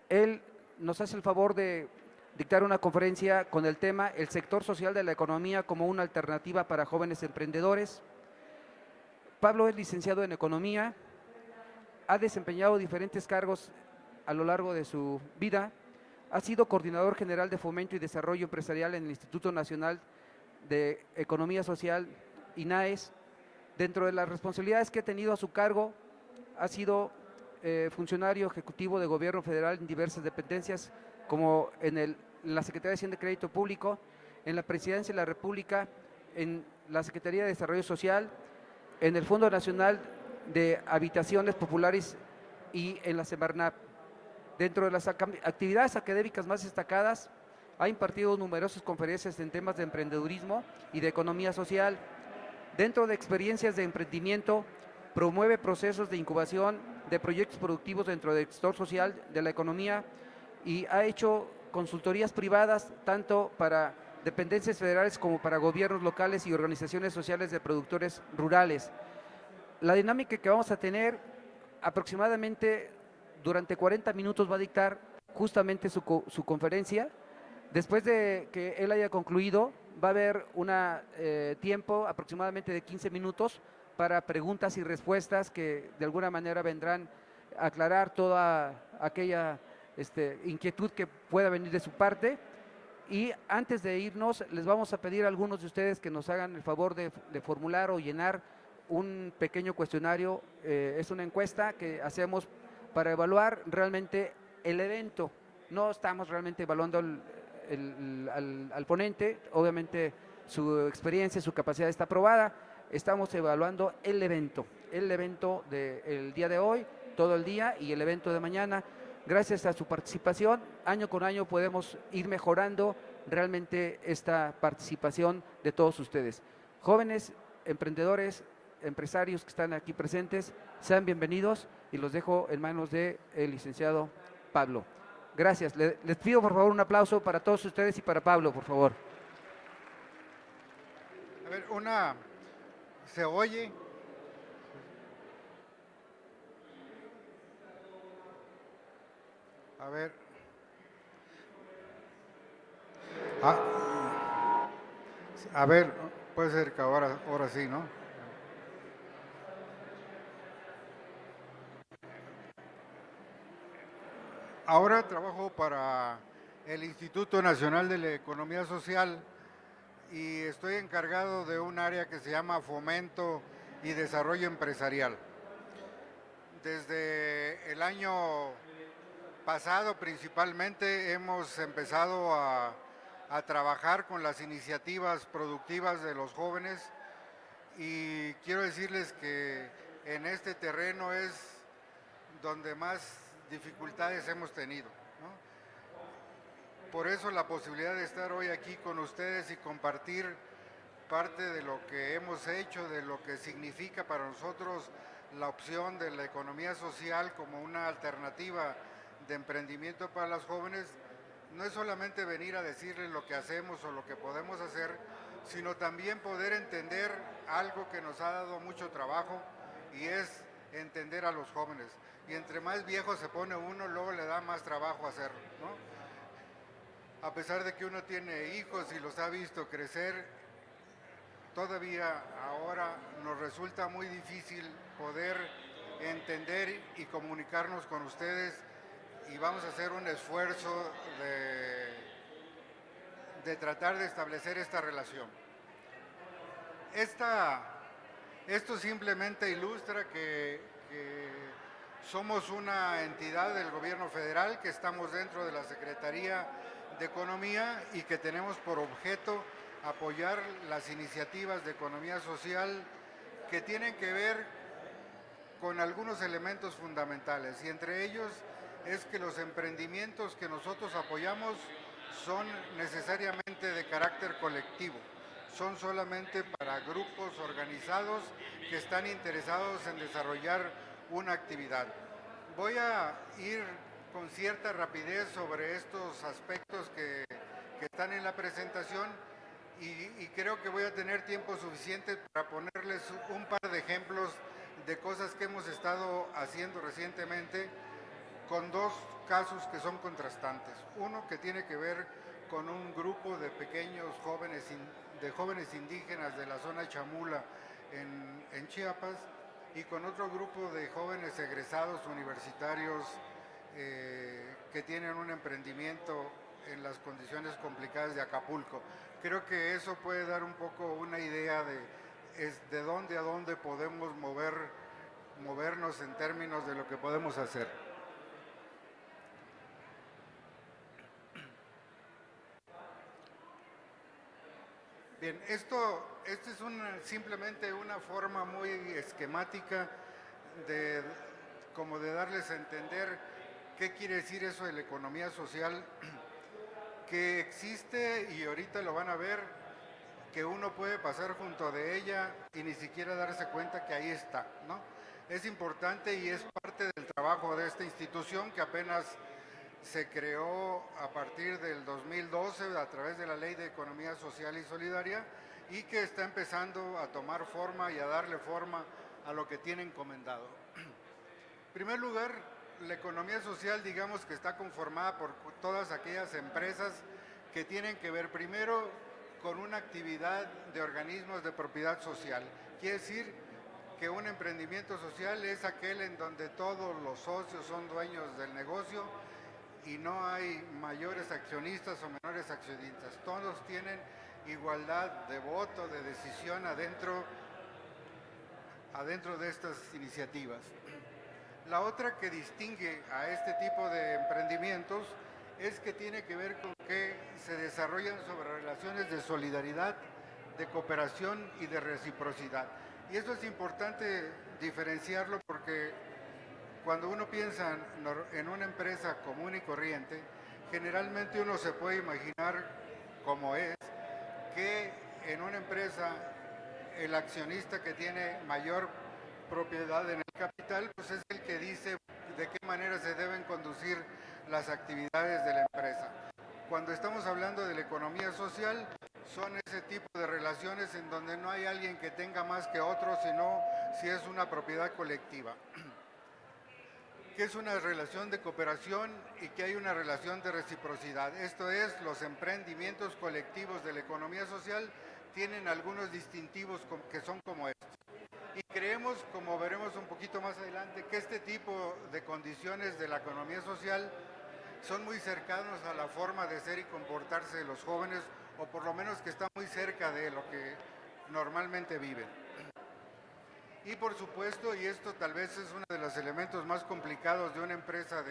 Él nos hace el favor de dictar una conferencia con el tema El sector social de la economía como una alternativa para jóvenes emprendedores. Pablo es licenciado en Economía, ha desempeñado diferentes cargos a lo largo de su vida, ha sido coordinador general de Fomento y Desarrollo Empresarial en el Instituto Nacional de Economía Social, INAES. Dentro de las responsabilidades que ha tenido a su cargo, ha sido funcionario ejecutivo de gobierno federal en diversas dependencias, como en la Secretaría de Hacienda y Crédito Público, en la Presidencia de la República, en la Secretaría de Desarrollo Social, en el Fondo Nacional de Habitaciones Populares y en la Semarnat. Dentro de las actividades académicas más destacadas, ha impartido numerosas conferencias en temas de emprendedurismo y de economía social. Dentro de experiencias de emprendimiento, promueve procesos de incubación de proyectos productivos dentro del sector social de la economía y ha hecho consultorías privadas tanto para dependencias federales como para gobiernos locales y organizaciones sociales de productores rurales. La dinámica que vamos a tener aproximadamente durante 40 minutos va a dictar justamente su conferencia. Después de que él haya concluido, va a haber un tiempo aproximadamente de 15 minutos para preguntas y respuestas que de alguna manera vendrán a aclarar toda aquella inquietud que pueda venir de su parte. Y antes de irnos, les vamos a pedir a algunos de ustedes que nos hagan el favor de formular o llenar un pequeño cuestionario. Es una encuesta que hacemos para evaluar realmente el evento. No estamos realmente evaluando al ponente, obviamente su experiencia, su capacidad está aprobada, estamos evaluando el evento del día de hoy, todo el día y el evento de mañana. Gracias a su participación, año con año podemos ir mejorando realmente esta participación de todos ustedes. Jóvenes, emprendedores, empresarios que están aquí presentes, sean bienvenidos y los dejo en manos del licenciado Pablo. Gracias. Les pido por favor un aplauso para todos ustedes y para Pablo, por favor. A ver, ¿se oye? A ver. A ver, puede ser que ahora sí, ¿no? Ahora trabajo para el Instituto Nacional de la Economía Social y estoy encargado de un área que se llama Fomento y Desarrollo Empresarial. Desde el año pasado principalmente hemos empezado a trabajar con las iniciativas productivas de los jóvenes y quiero decirles que en este terreno es donde más dificultades hemos tenido, ¿no? Por eso la posibilidad de estar hoy aquí con ustedes y compartir parte de lo que hemos hecho, de lo que significa para nosotros la opción de la economía social como una alternativa de emprendimiento para los jóvenes, no es solamente venir a decirles lo que hacemos o lo que podemos hacer, sino también poder entender algo que nos ha dado mucho trabajo y es entender a los jóvenes. Y entre más viejo se pone uno, luego le da más trabajo hacerlo, ¿no? A pesar de que uno tiene hijos y los ha visto crecer, todavía ahora nos resulta muy difícil poder entender y comunicarnos con ustedes y vamos a hacer un esfuerzo de tratar de establecer esta relación. Esto simplemente ilustra que somos una entidad del gobierno federal, que estamos dentro de la Secretaría de Economía y que tenemos por objeto apoyar las iniciativas de economía social que tienen que ver con algunos elementos fundamentales y entre ellos es que los emprendimientos que nosotros apoyamos son necesariamente de carácter colectivo, son solamente para grupos organizados que están interesados en desarrollar una actividad. Voy a ir con cierta rapidez sobre estos aspectos que están en la presentación y creo que voy a tener tiempo suficiente para ponerles un par de ejemplos de cosas que hemos estado haciendo recientemente con dos casos que son contrastantes. Uno que tiene que ver con un grupo de pequeños jóvenes indígenas de la zona Chamula en Chiapas, y con otro grupo de jóvenes egresados universitarios que tienen un emprendimiento en las condiciones complicadas de Acapulco. Creo que eso puede dar un poco una idea de dónde a dónde podemos movernos en términos de lo que podemos hacer. Bien, esto es simplemente una forma muy esquemática como de darles a entender qué quiere decir eso de la economía social, que existe, y ahorita lo van a ver, que uno puede pasar junto de ella y ni siquiera darse cuenta que ahí está, ¿no? Es importante y es parte del trabajo de esta institución, que apenas se creó a partir del 2012 a través de la Ley de Economía Social y Solidaria, y que está empezando a tomar forma y a darle forma a lo que tiene encomendado. En primer lugar, la economía social, digamos que está conformada por todas aquellas empresas que tienen que ver primero con una actividad de organismos de propiedad social. Quiere decir que un emprendimiento social es aquel en donde todos los socios son dueños del negocio y no hay mayores accionistas o menores accionistas. Todos tienen igualdad de voto, de decisión adentro de estas iniciativas. La otra que distingue a este tipo de emprendimientos es que tiene que ver con que se desarrollan sobre relaciones de solidaridad, de cooperación y de reciprocidad. Y eso es importante diferenciarlo, porque cuando uno piensa en una empresa común y corriente, generalmente uno se puede imaginar, como es, que en una empresa el accionista que tiene mayor propiedad en el capital, pues es el que dice de qué manera se deben conducir las actividades de la empresa. Cuando estamos hablando de la economía social, son ese tipo de relaciones en donde no hay alguien que tenga más que otro, sino si es una propiedad colectiva. Que es una relación de cooperación y que hay una relación de reciprocidad. Esto es, los emprendimientos colectivos de la economía social tienen algunos distintivos que son como estos. Y creemos, como veremos un poquito más adelante, que este tipo de condiciones de la economía social son muy cercanos a la forma de ser y comportarse de los jóvenes, o por lo menos que están muy cerca de lo que normalmente viven. Y por supuesto, y esto tal vez es uno de los elementos más complicados de una empresa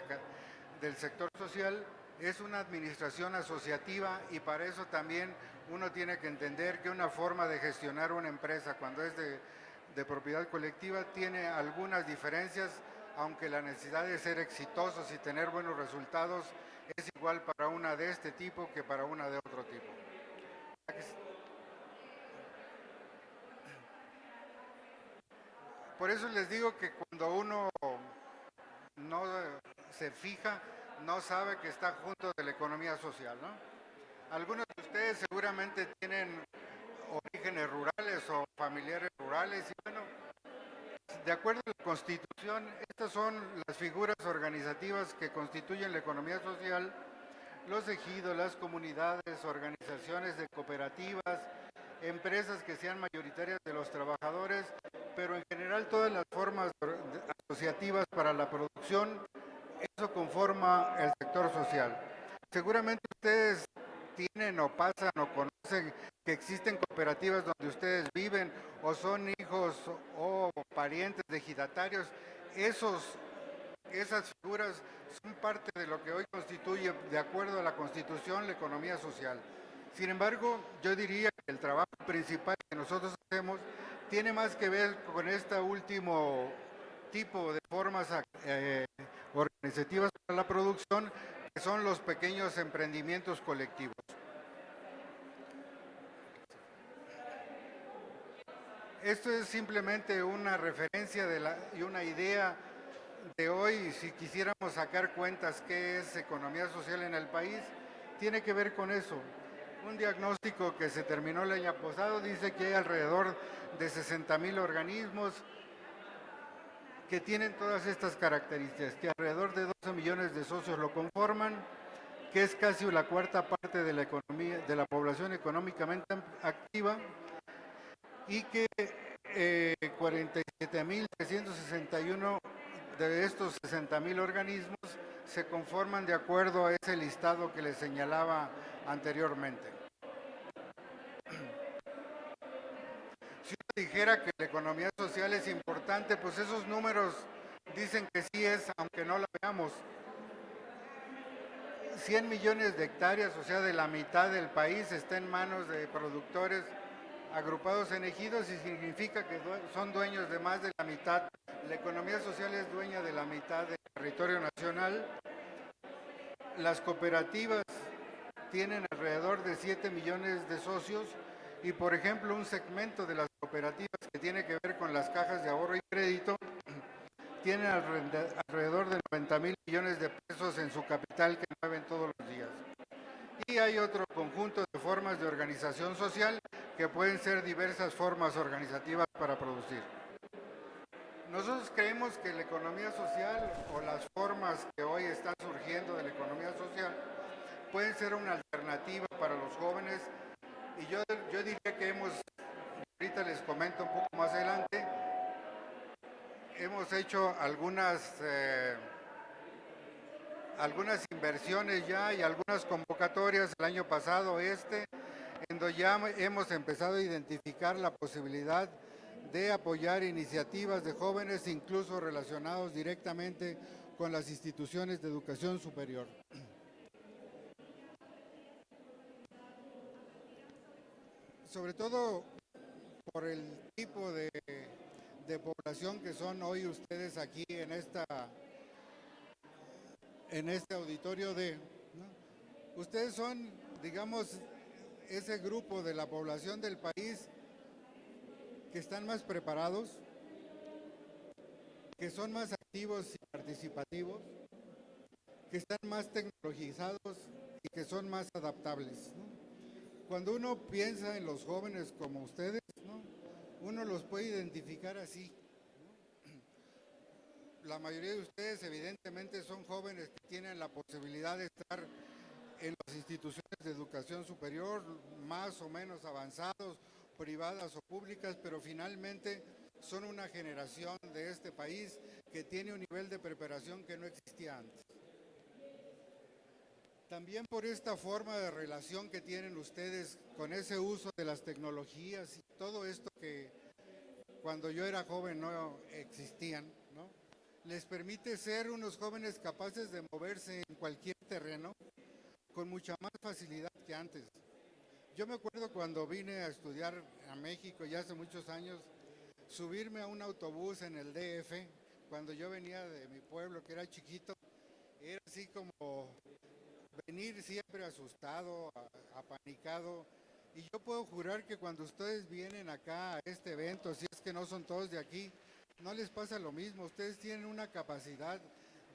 del sector social, es una administración asociativa, y para eso también uno tiene que entender que una forma de gestionar una empresa cuando es de propiedad colectiva tiene algunas diferencias, aunque la necesidad de ser exitosos y tener buenos resultados es igual para una de este tipo que para una de otro tipo. Por eso les digo que cuando uno no se fija, no sabe que está junto de la economía social, ¿no? Algunos de ustedes seguramente tienen orígenes rurales o familiares rurales, y bueno, de acuerdo a la Constitución, estas son las figuras organizativas que constituyen la economía social: los ejidos, las comunidades, organizaciones de cooperativas, empresas que sean mayoritarias de los trabajadores, pero en general todas las formas asociativas para la producción. Eso conforma el sector social. Seguramente ustedes tienen o pasan o conocen que existen cooperativas donde ustedes viven, o son hijos o parientes de ejidatarios. Esas figuras son parte de lo que hoy constituye, de acuerdo a la Constitución, la economía social. Sin embargo, yo diría que el trabajo principal que nosotros hacemos tiene más que ver con este último tipo de formas organizativas para la producción, que son los pequeños emprendimientos colectivos. Esto es simplemente una referencia y una idea de hoy. Si quisiéramos sacar cuentas qué es economía social en el país, tiene que ver con eso. Un diagnóstico que se terminó el año pasado dice que hay alrededor de 60,000 organismos que tienen todas estas características, que alrededor de 12 millones de socios lo conforman, que es casi la cuarta parte de la economía, de la población económicamente activa, y que 47.361 de estos 60.000 organismos se conforman de acuerdo a ese listado que les señalaba anteriormente. Si uno dijera que la economía social es importante, pues esos números dicen que sí es, aunque no la veamos. 100 millones de hectáreas, o sea, de la mitad del país, está en manos de productores agrupados en ejidos y significa que son dueños de más de la mitad. La economía social es dueña de la mitad del territorio nacional. Las cooperativas tienen alrededor de 7 millones de socios y, por ejemplo, un segmento de las cooperativas que tiene que ver con las cajas de ahorro y crédito tienen alrededor de 90.000 millones de pesos en su capital que mueven todos los días. Y hay otro conjunto de formas de organización social que pueden ser diversas formas organizativas para producir. Nosotros creemos que la economía social o las formas que hoy están surgiendo de la economía social pueden ser una alternativa para los jóvenes y yo diría que ahorita les comento un poco más adelante, hemos hecho algunas inversiones ya y algunas convocatorias el año pasado en donde ya hemos empezado a identificar la posibilidad de apoyar iniciativas de jóvenes, incluso relacionados directamente con las instituciones de educación superior. Sobre todo por el tipo de población que son hoy ustedes aquí en este auditorio ¿no? Ustedes son, digamos, ese grupo de la población del país que están más preparados, que son más activos y participativos, que están más tecnologizados y que son más adaptables, ¿no? Cuando uno piensa en los jóvenes como ustedes, ¿no? Uno los puede identificar así, ¿no? La mayoría de ustedes evidentemente son jóvenes que tienen la posibilidad de estar en las instituciones de educación superior, más o menos avanzados, privadas o públicas, pero finalmente son una generación de este país que tiene un nivel de preparación que no existía antes. También por esta forma de relación que tienen ustedes con ese uso de las tecnologías y todo esto que cuando yo era joven no existían, ¿no? Les permite ser unos jóvenes capaces de moverse en cualquier terreno con mucha más facilidad que antes. Yo me acuerdo cuando vine a estudiar a México ya hace muchos años, subirme a un autobús en el DF, cuando yo venía de mi pueblo que era chiquito, era así como venir siempre asustado, apanicado. Y yo puedo jurar que cuando ustedes vienen acá a este evento, si es que no son todos de aquí, no les pasa lo mismo. Ustedes tienen una capacidad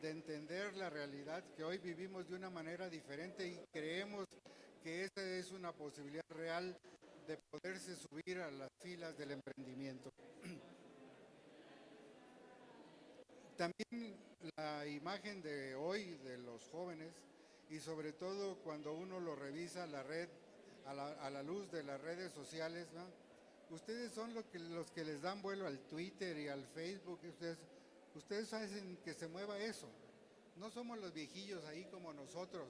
de entender la realidad que hoy vivimos de una manera diferente y creemos que esa es una posibilidad real de poderse subir a las filas del emprendimiento. También la imagen de hoy de los jóvenes y sobre todo cuando uno lo revisa la red a la luz de las redes sociales, ¿no? Ustedes son los que les dan vuelo al Twitter y al Facebook, ustedes hacen que se mueva eso. No somos los viejillos ahí como nosotros,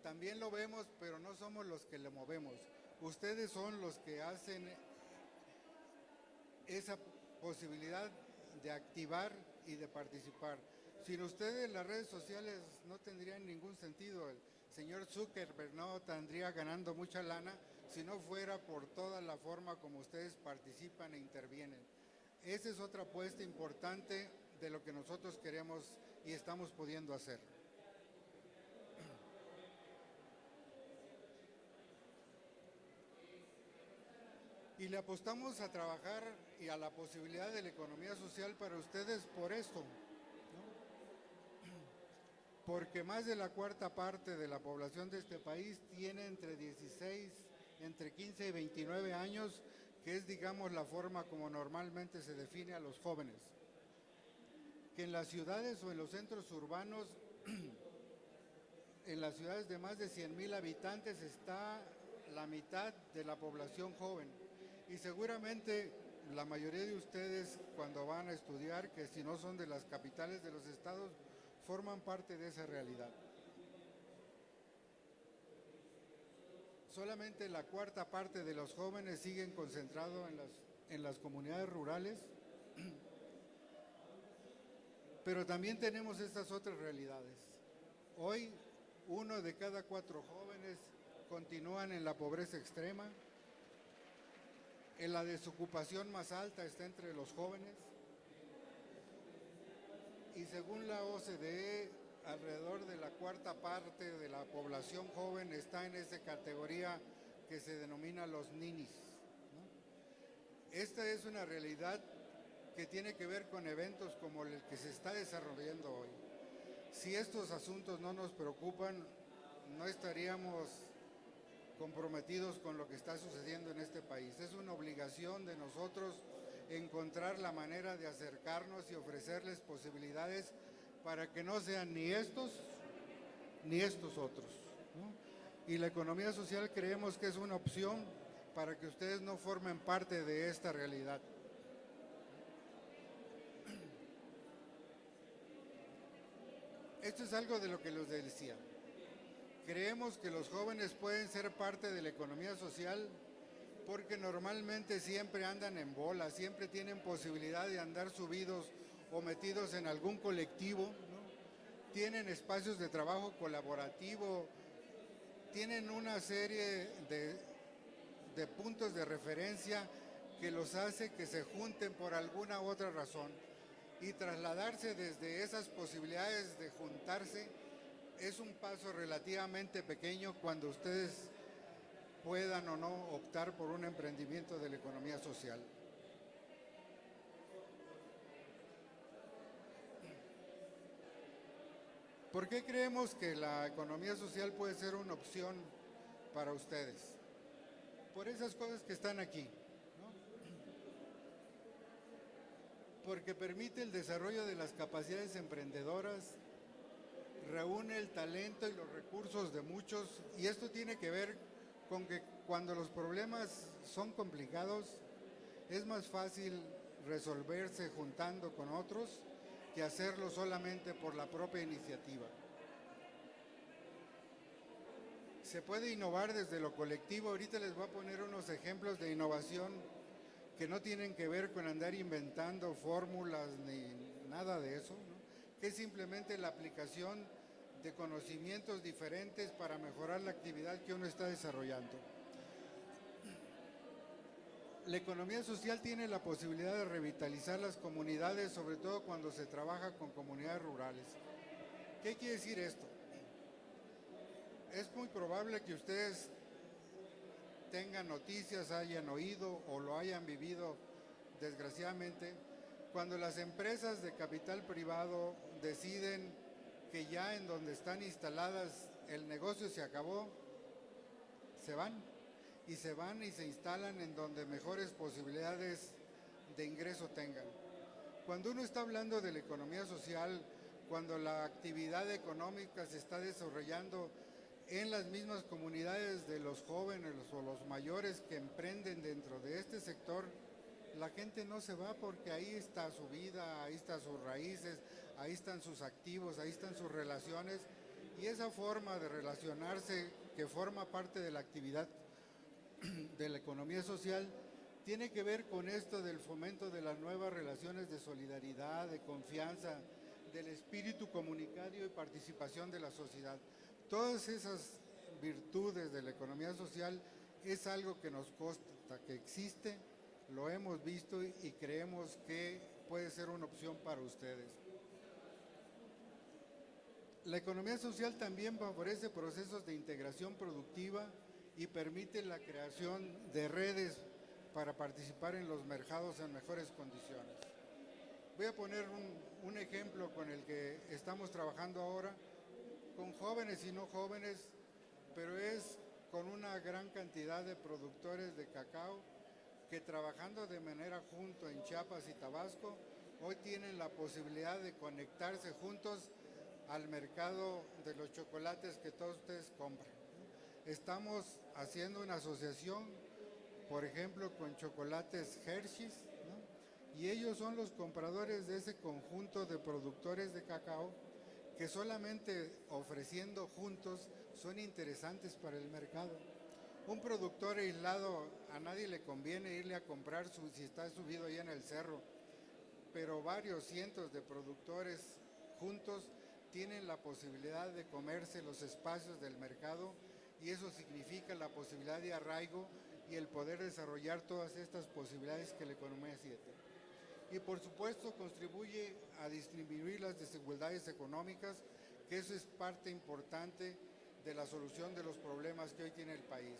también lo vemos, pero no somos los que lo movemos. Ustedes son los que hacen esa posibilidad de activar y de participar. Sin ustedes las redes sociales no tendrían ningún sentido. El señor Zuckerberg no tendría ganando mucha lana si no fuera por toda la forma como ustedes participan e intervienen. Esa es otra apuesta importante de lo que nosotros queremos y estamos pudiendo hacer. Y le apostamos a trabajar y a la posibilidad de la economía social para ustedes por esto, ¿no? Porque más de la cuarta parte de la población de este país tiene entre 15 y 29 años, que es, digamos, la forma como normalmente se define a los jóvenes. que en las ciudades o en los centros urbanos, en las ciudades de más de 100,000 habitantes está la mitad de la población joven. Y seguramente la mayoría de ustedes cuando van a estudiar, que si no son de las capitales de los estados, forman parte de esa realidad. Solamente la cuarta parte de los jóvenes siguen concentrados en las comunidades rurales, pero también tenemos estas otras realidades. Hoy, 1 de cada 4 jóvenes continúan en la pobreza extrema, en la desocupación más alta está entre los jóvenes, y según la OCDE, alrededor de la cuarta parte de la población joven está en esa categoría que se denomina los ninis, ¿no? Esta es una realidad que tiene que ver con eventos como el que se está desarrollando hoy. Si estos asuntos no nos preocupan, no estaríamos comprometidos con lo que está sucediendo en este país. Es una obligación de nosotros encontrar la manera de acercarnos y ofrecerles posibilidades para que no sean ni estos otros, ¿no? Y la economía social creemos que es una opción para que ustedes no formen parte de esta realidad. Esto es algo de lo que les decía. Creemos que los jóvenes pueden ser parte de la economía social porque normalmente siempre andan en bola, siempre tienen posibilidad de andar subidos o metidos en algún colectivo, ¿no? Tienen espacios de trabajo colaborativo, tienen una serie de puntos de referencia que los hace que se junten por alguna otra razón. Y trasladarse desde esas posibilidades de juntarse es un paso relativamente pequeño cuando ustedes puedan o no optar por un emprendimiento de la economía social. ¿Por qué creemos que la economía social puede ser una opción para ustedes? Por esas cosas que están aquí, ¿no? Porque permite el desarrollo de las capacidades emprendedoras, reúne el talento y los recursos de muchos, y esto tiene que ver con que cuando los problemas son complicados, es más fácil resolverse juntando con otros que hacerlo solamente por la propia iniciativa. Se puede innovar desde lo colectivo. Ahorita les voy a poner unos ejemplos de innovación que no tienen que ver con andar inventando fórmulas ni nada de eso, ¿no? Que es simplemente la aplicación de conocimientos diferentes para mejorar la actividad que uno está desarrollando. La economía social tiene la posibilidad de revitalizar las comunidades, sobre todo cuando se trabaja con comunidades rurales. ¿Qué quiere decir esto? Es muy probable que ustedes tengan noticias, hayan oído o lo hayan vivido, desgraciadamente, cuando las empresas de capital privado deciden que ya en donde están instaladas el negocio se acabó, se van y se instalan en donde mejores posibilidades de ingreso tengan. Cuando uno está hablando de la economía social, cuando la actividad económica se está desarrollando en las mismas comunidades de los jóvenes o los mayores que emprenden dentro de este sector, la gente no se va porque ahí está su vida, ahí están sus raíces, ahí están sus activos, ahí están sus relaciones, y esa forma de relacionarse que forma parte de la actividad de la economía social tiene que ver con esto del fomento de las nuevas relaciones de solidaridad, de confianza, del espíritu comunitario y participación de la sociedad. Todas esas virtudes de la economía social es algo que nos consta que existe, lo hemos visto y creemos que puede ser una opción para ustedes. La economía social también favorece procesos de integración productiva y permite la creación de redes para participar en los mercados en mejores condiciones. Voy a poner un ejemplo con el que estamos trabajando ahora, con jóvenes y no jóvenes, pero es con una gran cantidad de productores de cacao que trabajando de manera junto en Chiapas y Tabasco hoy tienen la posibilidad de conectarse juntos al mercado de los chocolates que todos ustedes compran. Estamos haciendo una asociación, por ejemplo, con chocolates Hershey's, ¿no? Y ellos son los compradores de ese conjunto de productores de cacao que solamente ofreciendo juntos son interesantes para el mercado. Un productor aislado a nadie le conviene irle a comprar si está subido ahí en el cerro, pero varios cientos de productores juntos tienen la posibilidad de comerse los espacios del mercado y eso significa la posibilidad de arraigo y el poder desarrollar todas estas posibilidades que la economía tiene. Y por supuesto contribuye a disminuir las desigualdades económicas, que eso es parte importante de la solución de los problemas que hoy tiene el país.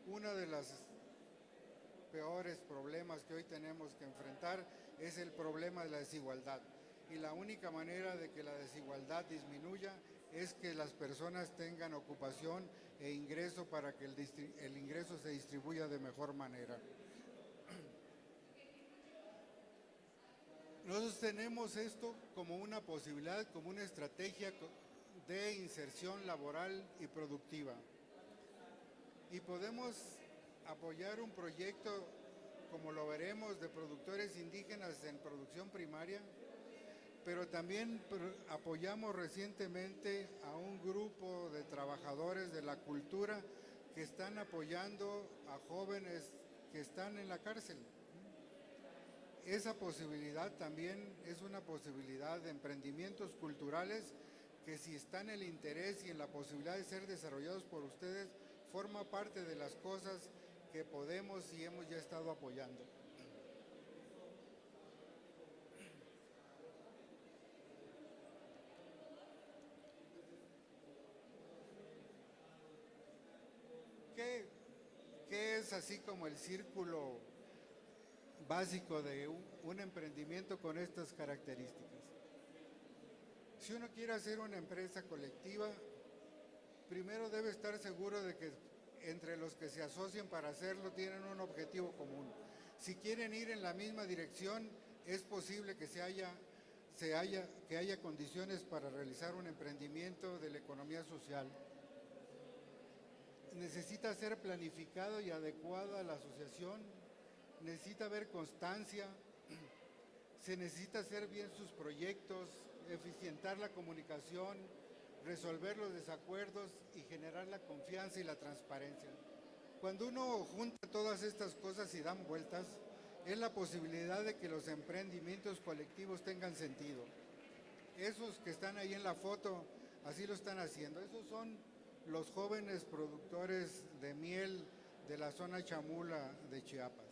Uno de los peores problemas que hoy tenemos que enfrentar es el problema de la desigualdad. Y la única manera de que la desigualdad disminuya es que las personas tengan ocupación e ingreso para que el ingreso se distribuya de mejor manera. Nosotros tenemos esto como una posibilidad, como una estrategia de inserción laboral y productiva. Y podemos apoyar un proyecto, como lo veremos, de productores indígenas en producción primaria, pero también apoyamos recientemente a un grupo de trabajadores de la cultura que están apoyando a jóvenes que están en la cárcel. Esa posibilidad también es una posibilidad de emprendimientos culturales que, si está en el interés y en la posibilidad de ser desarrollados por ustedes, forma parte de las cosas que podemos y hemos ya estado apoyando. ¿Qué es así como el círculo básico de un emprendimiento con estas características? Si uno quiere hacer una empresa colectiva, primero debe estar seguro de que entre los que se asocian para hacerlo tienen un objetivo común. Si quieren ir en la misma dirección, es posible que haya condiciones para realizar un emprendimiento de la economía social. Necesita ser planificado y adecuado a la asociación, necesita haber constancia, se necesita hacer bien sus proyectos, eficientar la comunicación, resolver los desacuerdos y generar la confianza y la transparencia. Cuando uno junta todas estas cosas y dan vueltas, es la posibilidad de que los emprendimientos colectivos tengan sentido. Esos que están ahí en la foto, así lo están haciendo. Esos son los jóvenes productores de miel de la zona Chamula de Chiapas.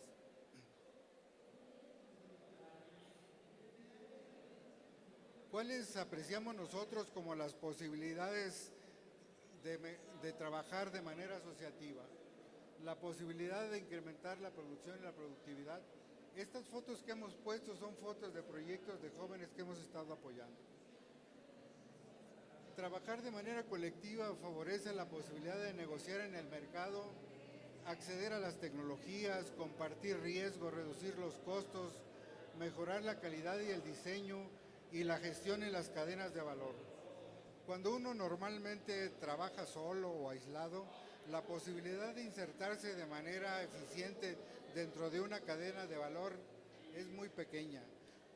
¿Cuáles apreciamos nosotros como las posibilidades de trabajar de manera asociativa? La posibilidad de incrementar la producción y la productividad. Estas fotos que hemos puesto son fotos de proyectos de jóvenes que hemos estado apoyando. Trabajar de manera colectiva favorece la posibilidad de negociar en el mercado, acceder a las tecnologías, compartir riesgos, reducir los costos, mejorar la calidad y el diseño y la gestión en las cadenas de valor. Cuando uno normalmente trabaja solo o aislado, la posibilidad de insertarse de manera eficiente dentro de una cadena de valor es muy pequeña.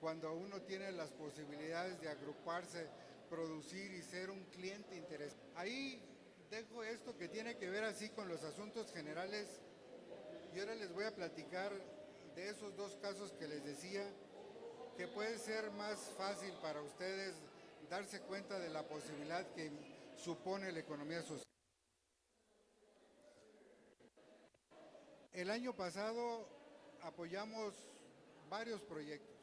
Cuando uno tiene las posibilidades de agruparse, producir y ser un cliente interesante. Ahí dejo esto que tiene que ver así con los asuntos generales y ahora les voy a platicar de esos dos casos que les decía, que puede ser más fácil para ustedes darse cuenta de la posibilidad que supone la economía social. El año pasado apoyamos varios proyectos,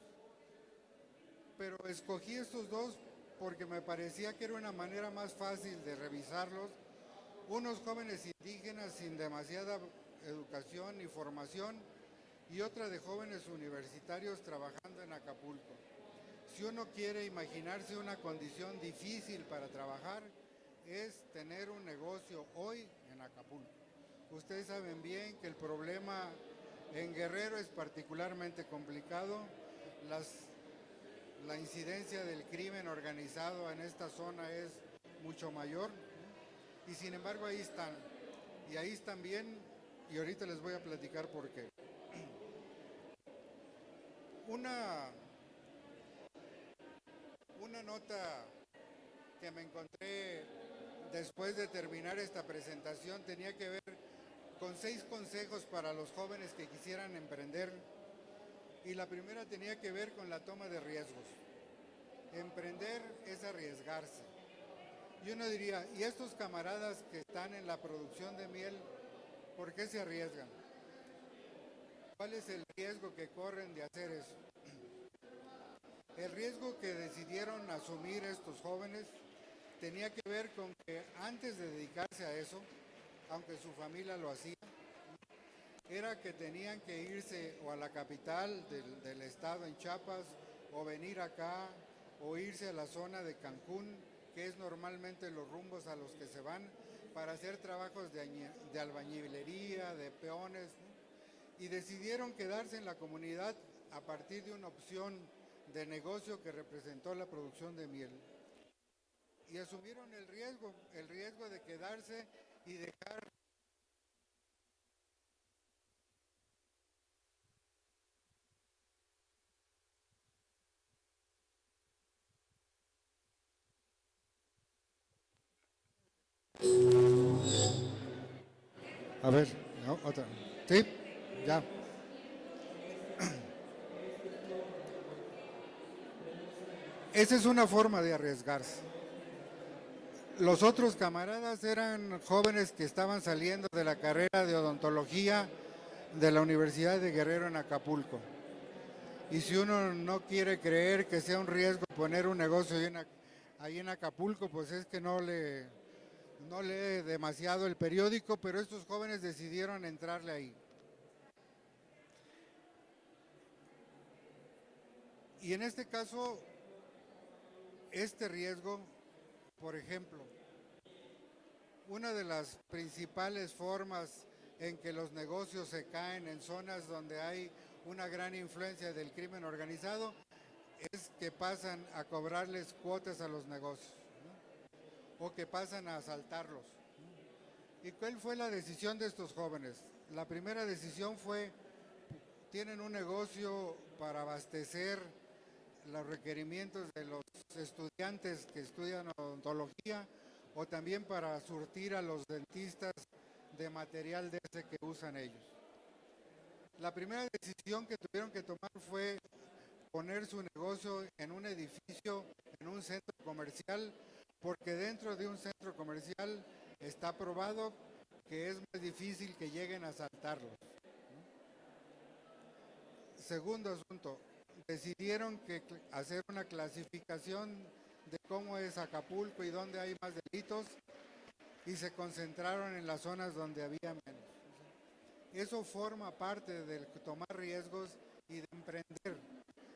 pero escogí estos dos porque me parecía que era una manera más fácil de revisarlos. Unos jóvenes indígenas sin demasiada educación ni formación y otra de jóvenes universitarios trabajando en Acapulco. Si uno quiere imaginarse una condición difícil para trabajar, es tener un negocio hoy en Acapulco. Ustedes saben bien que el problema en Guerrero es particularmente complicado. la incidencia del crimen organizado en esta zona es mucho mayor, y sin embargo ahí están, y ahí están bien, y ahorita les voy a platicar por qué. Una nota que me encontré después de terminar esta presentación tenía que ver con 6 consejos para los jóvenes que quisieran emprender, y la primera tenía que ver con la toma de riesgos. Emprender es arriesgarse. Y uno diría, ¿y estos camaradas que están en la producción de miel, por qué se arriesgan? ¿Cuál es el riesgo que corren de hacer eso? El riesgo que decidieron asumir estos jóvenes tenía que ver con que antes de dedicarse a eso, aunque su familia lo hacía, era que tenían que irse o a la capital del estado en Chiapas, o venir acá, o irse a la zona de Cancún, que es normalmente los rumbos a los que se van, para hacer trabajos de albañilería, de peones, ¿no? Y decidieron quedarse en la comunidad a partir de una opción de negocio que representó la producción de miel. Y asumieron el riesgo de quedarse y dejar A ver, no, otra. Sí, ya. Esa es una forma de arriesgarse. Los otros camaradas eran jóvenes que estaban saliendo de la carrera de odontología de la Universidad de Guerrero en Acapulco. Y si uno no quiere creer que sea un riesgo poner un negocio ahí en Acapulco, pues es que no lee demasiado el periódico, pero estos jóvenes decidieron entrarle ahí. Y en este caso, este riesgo, por ejemplo, una de las principales formas en que los negocios se caen en zonas donde hay una gran influencia del crimen organizado es que pasan a cobrarles cuotas a los negocios, ¿no? O que pasan a asaltarlos, ¿no? ¿Y cuál fue la decisión de estos jóvenes? La primera decisión fue, tienen un negocio para abastecer los requerimientos de los estudiantes que estudian odontología, o también para surtir a los dentistas de material de ese que usan ellos. La primera decisión que tuvieron que tomar fue poner su negocio en un edificio, en un centro comercial, porque dentro de un centro comercial está probado que es más difícil que lleguen a asaltarlos. Segundo asunto, decidieron hacer una clasificación de cómo es Acapulco y dónde hay más delitos, y se concentraron en las zonas donde había menos. Eso forma parte de tomar riesgos y de emprender,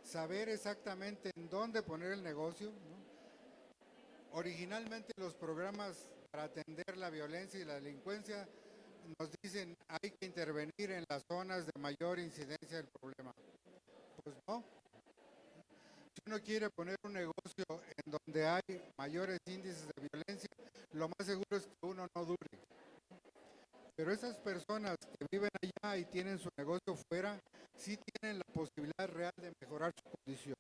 saber exactamente en dónde poner el negocio, ¿no? Originalmente los programas para atender la violencia y la delincuencia nos dicen hay que intervenir en las zonas de mayor incidencia del problema. Pues no. Si uno quiere poner un negocio en donde hay mayores índices de violencia, lo más seguro es que uno no dure. Pero esas personas que viven allá y tienen su negocio fuera, sí tienen la posibilidad real de mejorar su condición.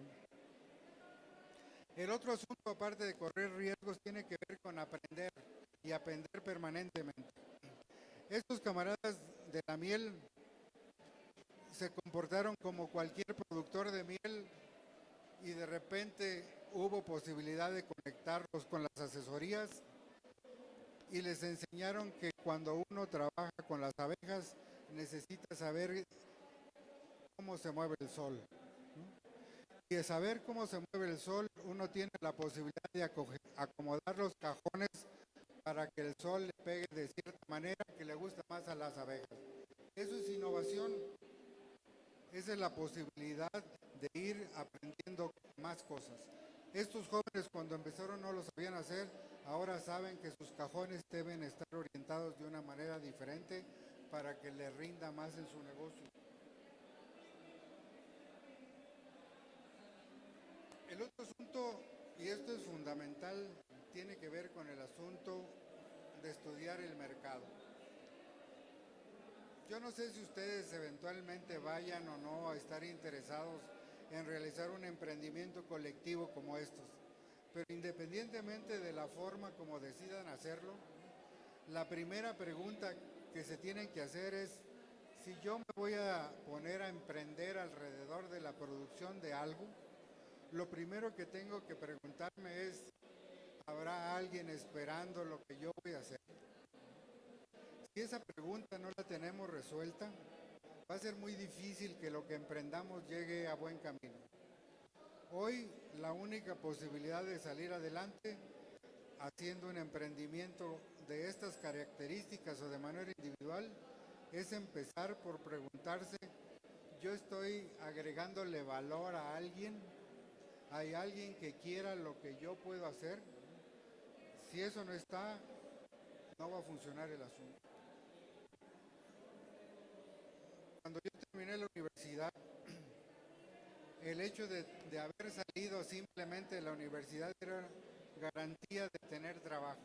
El otro asunto, aparte de correr riesgos, tiene que ver con aprender y aprender permanentemente. Estos camaradas de la miel se comportaron como cualquier productor de miel, y de repente hubo posibilidad de conectarlos con las asesorías, y les enseñaron que cuando uno trabaja con las abejas necesita saber cómo se mueve el sol, ¿no? Y de saber cómo se mueve el sol, uno tiene la posibilidad de acomodar los cajones para que el sol le pegue de cierta manera que le gusta más a las abejas. Eso es innovación. Esa es la posibilidad de ir aprendiendo más cosas. Estos jóvenes cuando empezaron no lo sabían hacer, ahora saben que sus cajones deben estar orientados de una manera diferente para que les rinda más en su negocio. El asunto, y esto es fundamental, tiene que ver con el asunto de estudiar el mercado. Yo no sé si ustedes eventualmente vayan o no a estar interesados en realizar un emprendimiento colectivo como estos, pero independientemente de la forma como decidan hacerlo, la primera pregunta que se tienen que hacer es, si yo me voy a poner a emprender alrededor de la producción de algo, lo primero que tengo que preguntarme es, ¿habrá alguien esperando lo que yo voy a hacer? Si esa pregunta no la tenemos resuelta, va a ser muy difícil que lo que emprendamos llegue a buen camino. Hoy la única posibilidad de salir adelante haciendo un emprendimiento de estas características o de manera individual es empezar por preguntarse, ¿yo estoy agregándole valor a alguien? ¿Hay alguien que quiera lo que yo puedo hacer? Si eso no está, no va a funcionar el asunto. Cuando yo terminé la universidad, el hecho de haber salido simplemente de la universidad era garantía de tener trabajo.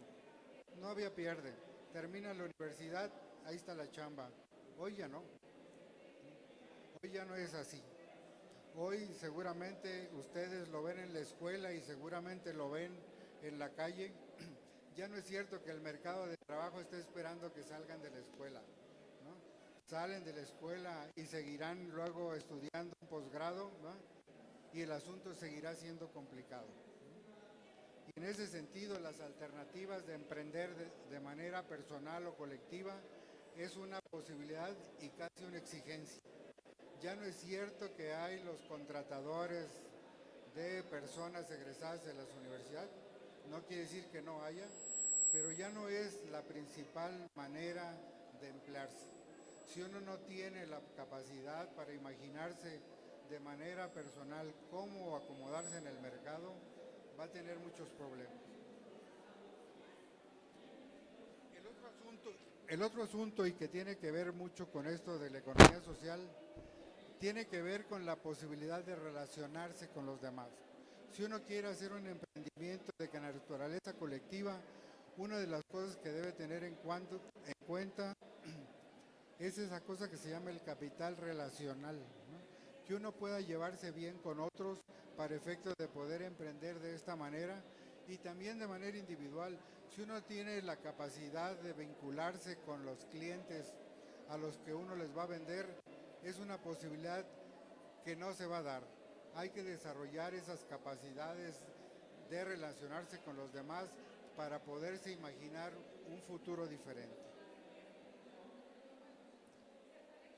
No había pierde. Termina la universidad, ahí está la chamba. Hoy ya no. Hoy ya no es así. Hoy seguramente ustedes lo ven en la escuela y seguramente lo ven en la calle. Ya no es cierto que el mercado de trabajo esté esperando que salgan de la escuela, ¿no? Salen de la escuela y seguirán luego estudiando un posgrado, ¿no? Y el asunto seguirá siendo complicado. Y en ese sentido, las alternativas de emprender de manera personal o colectiva es una posibilidad y casi una exigencia. Ya no es cierto que hay los contratadores de personas egresadas de las universidades, no quiere decir que no haya, pero ya no es la principal manera de emplearse. Si uno no tiene la capacidad para imaginarse de manera personal cómo acomodarse en el mercado, va a tener muchos problemas. El otro asunto y que tiene que ver mucho con esto de la economía social, tiene que ver con la posibilidad de relacionarse con los demás. Si uno quiere hacer un emprendimiento de naturaleza colectiva, una de las cosas que debe tener en cuenta es esa cosa que se llama el capital relacional, ¿no? Que uno pueda llevarse bien con otros para efecto de poder emprender de esta manera y también de manera individual. Si uno tiene la capacidad de vincularse con los clientes a los que uno les va a vender, es una posibilidad que no se va a dar. Hay que desarrollar esas capacidades de relacionarse con los demás para poderse imaginar un futuro diferente.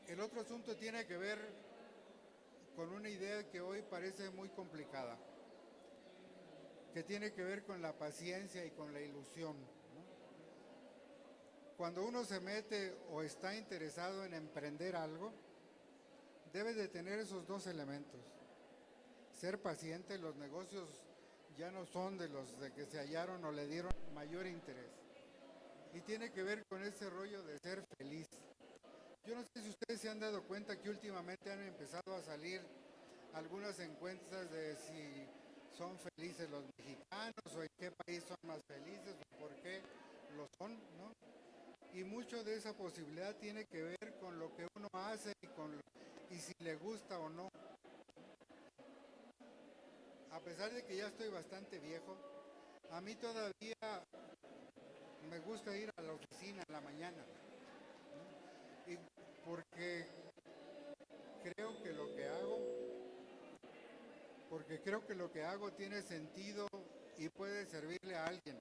El otro asunto tiene que ver con una idea que hoy parece muy complicada, que tiene que ver con la paciencia y con la ilusión, ¿no? Cuando uno se mete o está interesado en emprender algo, debe de tener esos dos elementos. Ser paciente, los negocios ya no son de los de que se hallaron o le dieron mayor interés. Y tiene que ver con ese rollo de ser feliz. Yo no sé si ustedes se han dado cuenta que últimamente han empezado a salir algunas encuestas de si son felices los mexicanos o en qué país son más felices o por qué lo son, ¿no? Y mucho de esa posibilidad tiene que ver con lo que uno hace y si le gusta o no. A pesar de que ya estoy bastante viejo, a mí todavía me gusta ir a la oficina en la mañana, ¿no? Y porque creo que lo que hago tiene sentido y puede servirle a alguien.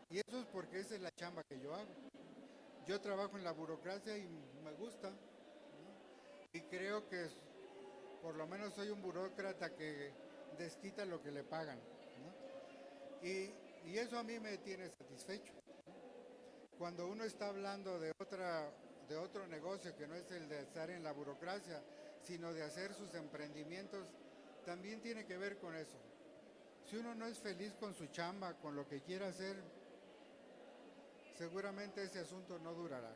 Y eso es porque esa es la chamba que yo hago. Yo trabajo en la burocracia y me gusta, ¿no? Y creo que por lo menos soy un burócrata que desquita lo que le pagan, ¿no? Y eso a mí me tiene satisfecho. Cuando uno está hablando de otro negocio que no es el de estar en la burocracia, sino de hacer sus emprendimientos, también tiene que ver con eso. Si uno no es feliz con su chamba, con lo que quiera hacer, seguramente ese asunto no durará.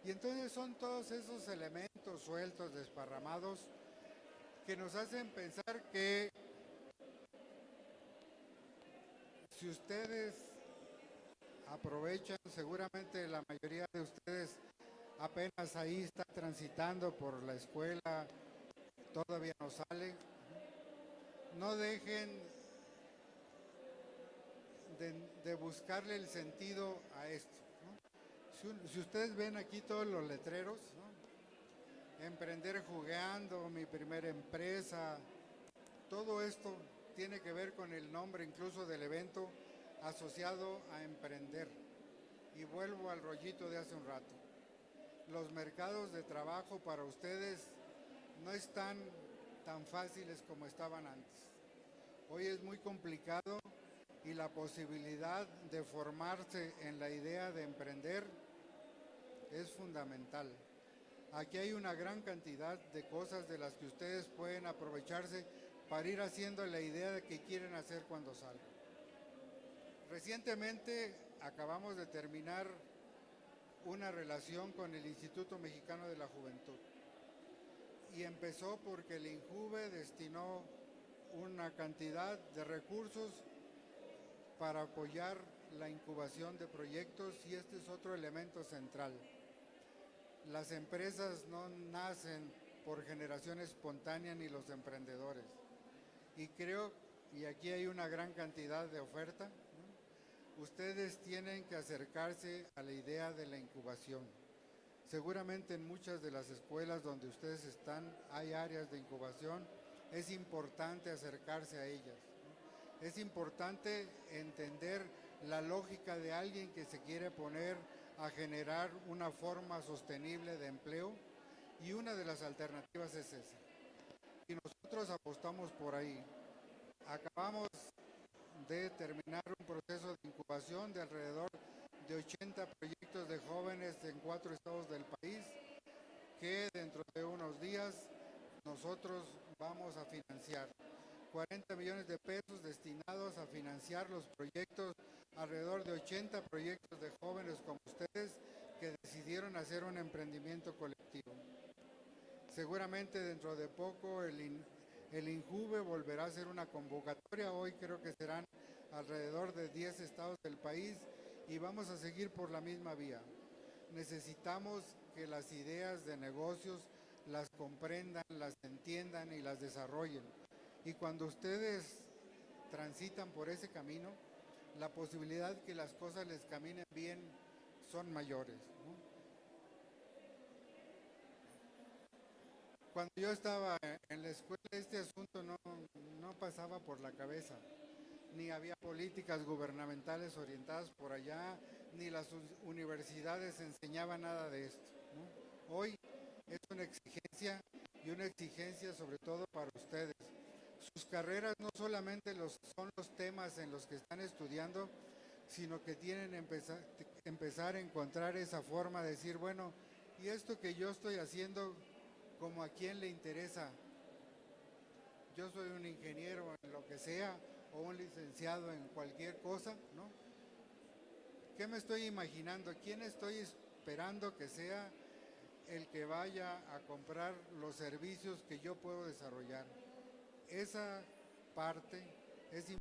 Y entonces son todos esos elementos sueltos, desparramados, que nos hacen pensar que si ustedes aprovechan, seguramente la mayoría de ustedes apenas ahí está transitando por la escuela, todavía no sale, no dejen de buscarle el sentido a esto, ¿no? Si ustedes ven aquí todos los letreros, ¿no? Emprender jugueando, mi primera empresa, todo esto tiene que ver con el nombre incluso del evento asociado a emprender. Y vuelvo al rollito de hace un rato. Los mercados de trabajo para ustedes no están tan fáciles como estaban antes. Hoy es muy complicado y la posibilidad de formarse en la idea de emprender es fundamental. Aquí hay una gran cantidad de cosas de las que ustedes pueden aprovecharse para ir haciendo la idea de qué quieren hacer cuando salgan. Recientemente acabamos de terminar una relación con el Instituto Mexicano de la Juventud y empezó porque el INJUVE destinó una cantidad de recursos para apoyar la incubación de proyectos y este es otro elemento central. Las empresas no nacen por generación espontánea ni los emprendedores. Y creo, y aquí hay una gran cantidad de oferta, ¿no? Ustedes tienen que acercarse a la idea de la incubación. Seguramente en muchas de las escuelas donde ustedes están hay áreas de incubación, es importante acercarse a ellas, ¿no? Es importante entender la lógica de alguien que se quiere poner a generar una forma sostenible de empleo y una de las alternativas es esa. Y nosotros apostamos por ahí. Acabamos de terminar un proceso de incubación de alrededor de 80 proyectos de jóvenes en 4 estados del país que dentro de unos días nosotros vamos a financiar. 40 millones de pesos destinados a financiar los proyectos, alrededor de 80 proyectos de jóvenes como ustedes que decidieron hacer un emprendimiento colectivo. Seguramente dentro de poco el INJUVE volverá a hacer una convocatoria, hoy creo que serán alrededor de 10 estados del país y vamos a seguir por la misma vía. Necesitamos que las ideas de negocios las comprendan, las entiendan y las desarrollen. Y cuando ustedes transitan por ese camino, la posibilidad que las cosas les caminen bien son mayores, ¿no? Cuando yo estaba en la escuela, este asunto no pasaba por la cabeza, ni había políticas gubernamentales orientadas por allá, ni las universidades enseñaban nada de esto, ¿no? Hoy es una exigencia y una exigencia sobre todo para ustedes. Sus carreras no solamente son los temas en los que están estudiando, sino que tienen que empezar a encontrar esa forma de decir, bueno, ¿y esto que yo estoy haciendo, como a quién le interesa? Yo soy un ingeniero en lo que sea, o un licenciado en cualquier cosa, ¿no? ¿Qué me estoy imaginando? ¿Quién estoy esperando que sea el que vaya a comprar los servicios que yo puedo desarrollar? Esa parte es importante